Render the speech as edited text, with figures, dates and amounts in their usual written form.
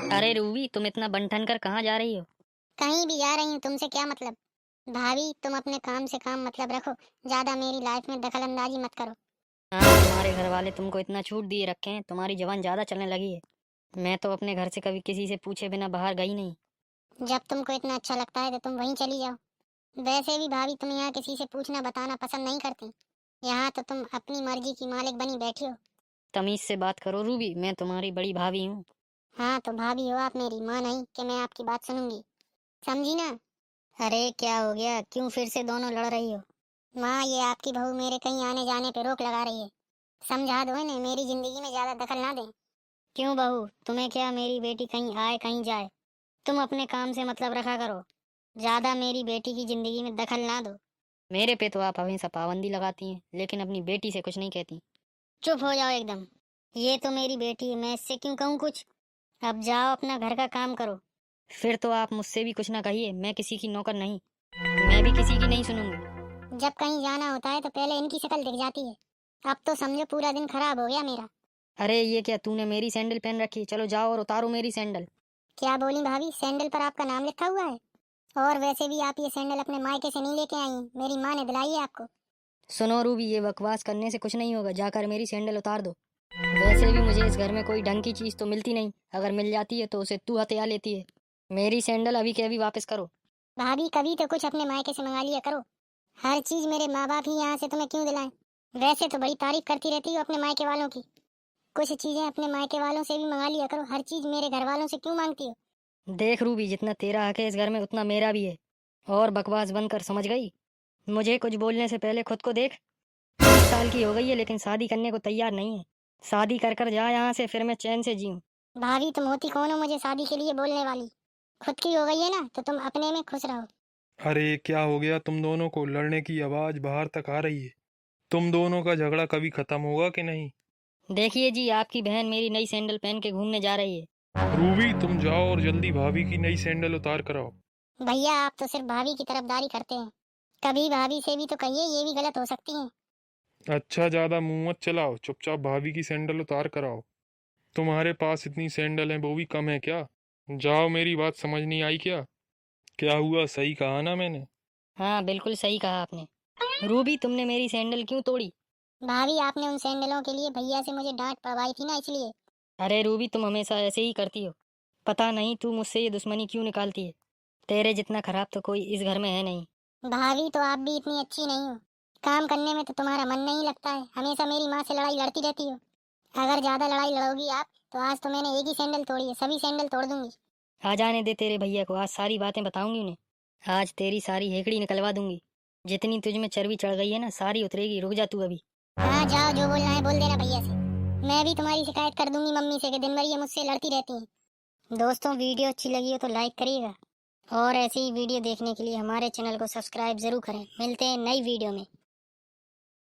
अरे रूबी, तुम इतना बन ठन कर कहाँ जा रही हो? कहीं भी जा रही हूँ, तुमसे क्या मतलब। भाभी तुम अपने काम से काम मतलब रखो, ज्यादा मेरी लाइफ में दखल अंदाजी मत करो। हाँ, तुम्हारे घर वाले तुमको इतना छूट दिए रखे हैं, तुम्हारी जबान ज्यादा चलने लगी है। मैं तो अपने घर से कभी किसी से पूछे बिना बाहर गई नहीं। जब तुमको इतना अच्छा लगता है तो तुम वहीं चली जाओ। वैसे भी भाभी तुम यहाँ किसी से पूछना बताना पसंद नहीं करती। यहाँ तो तुम अपनी मर्जी की मालिक बनी बैठी हो। तमीज से बात करो रूबी, मैं तुम्हारी बड़ी भाभी हूँ। हाँ तो भाभी हो आप मेरी, माँ नहीं कि मैं आपकी बात सुनूंगी, समझी ना। अरे क्या हो गया, क्यों फिर से दोनों लड़ रही हो। माँ ये आपकी बहू मेरे कहीं आने जाने पे रोक लगा रही है। समझा दो इन्हें, मेरी जिंदगी में ज्यादा दखल ना दें। क्यों बहू, तुम्हें क्या मेरी बेटी कहीं आए कहीं जाए। तुम अपने काम से मतलब रखा करो, ज्यादा मेरी बेटी की जिंदगी में दखल ना दो। मेरे पे तो आप हमेशा पाबंदी लगाती हैं, लेकिन अपनी बेटी से कुछ नहीं कहती। चुप हो जाओ एकदम। ये तो मेरी बेटी है, मैं इससे क्यों कहूँ कुछ। अब जाओ अपना घर का काम करो। फिर तो आप मुझसे भी कुछ ना कहिए, मैं किसी की नौकर नहीं। मैं भी किसी की नहीं सुनूंगी। जब कहीं जाना होता है तो पहले इनकी शक्ल दिख जाती है। अब तो समझो पूरा दिन खराब हो गया मेरा। अरे ये क्या, तूने मेरी सैंडल पहन रखी है? चलो जाओ और उतारो मेरी सैंडल। क्या बोली भाभी, सैंडल पर आपका नाम लिखा हुआ है। और वैसे भी आप ये सैंडल अपने मायके से नहीं लेके आई हैं, मेरी माँ ने दिलाई है आपको। सुनो रूबी, ये बकवास करने से कुछ नहीं होगा, जाकर मेरी सैंडल उतार दो। वैसे भी मुझे इस घर में कोई ढंग की चीज तो मिलती नहीं, अगर मिल जाती है तो उसे तू हथिया लेती है। मेरी सैंडल अभी के अभी वापस करो। भाभी कभी तो कुछ अपने मायके से मंगा लिया करो। हर चीज मेरे माँ बाप ही यहाँ से तुम्हें क्यों दिलाएं। वैसे तो बड़ी तारीफ करती रहती हो अपने मायके वालों की। कुछ चीजें अपने मायके वालों से भी मंगा लिया करो, हर चीज मेरे घर वालों से क्यों मांगती हो। देख रूबी, जितना तेरा हक है इस घर में उतना मेरा भी है। और बकवास बंद कर, समझ गई? मुझे कुछ बोलने से पहले खुद को देख। 30 साल की हो गई है लेकिन शादी करने को तैयार नहीं है। शादी कर कर जा यहाँ से, फिर मैं चैन से जीऊँ। भाभी तुम होती कौन हो मुझे शादी के लिए बोलने वाली। खुद की हो गई है ना तो तुम अपने में खुश रहो। अरे क्या हो गया तुम दोनों को? लड़ने की आवाज बाहर तक आ रही है। तुम दोनों का झगड़ा कभी खत्म होगा कि नहीं? देखिए जी, आपकी बहन मेरी नई सैंडल पहन के घूमने जा रही है। रूबी तुम जाओ और जल्दी भाभी की नई सैंडल उतार कर आओ। भैया आप तो सिर्फ भाभी की तरफदारी करते हैं। कभी भाभी से भी तो कहिए, ये भी गलत हो सकती है। अच्छा ज्यादा मुंह मत चलाओ, चुपचाप भाभी की सैंडल उतार कर आओ। तुम्हारे पास इतनी सैंडल है वो भी कम है क्या? जाओ, मेरी बात समझ नहीं आई क्या? क्या हुआ, सही कहा ना मैंने? हाँ, बिल्कुल सही कहा आपने। रूबी, तुमने मेरी सैंडल क्यों तोड़ी? भाभी आपने उन सैंडलों के लिए भैया से मुझे डांट पड़वाई थी ना, इसलिए। अरे रूबी, तुम हमेशा ऐसे ही करती हो। पता नहीं तू मुझसे ये दुश्मनी क्यों निकालती है। तेरे जितना खराब तो कोई इस घर में है नहीं। भाभी तो आप भी इतनी अच्छी नहीं हो। काम करने में तो तुम्हारा मन नहीं लगता है, हमेशा मेरी माँ से लड़ाई लड़ती रहती हो। अगर ज्यादा लड़ाई लड़ोगी आप तो आज तो मैंने एक ही सैंडल तोड़ी है, सभी सैंडल तोड़ दूंगी। आ जाने दे तेरे भैया को, आज सारी बातें बताऊंगी उन्हें। आज तेरी सारी हेकड़ी निकलवा दूंगी। जितनी तुझ में चर्बी चढ़ गई है ना, सारी उतरेगी, रुक जा तू अभी। हाँ जाओ, जो बोलना है बोल देना भैया से। मैं भी तुम्हारी शिकायत कर दूंगी मम्मी से कि दिन भर ये मुझसे लड़ती रहती हैं। दोस्तों वीडियो अच्छी लगी हो तो लाइक करिएगा, और ऐसी ही वीडियो देखने के लिए हमारे चैनल को सब्सक्राइब जरूर करें। मिलते हैं नई वीडियो में।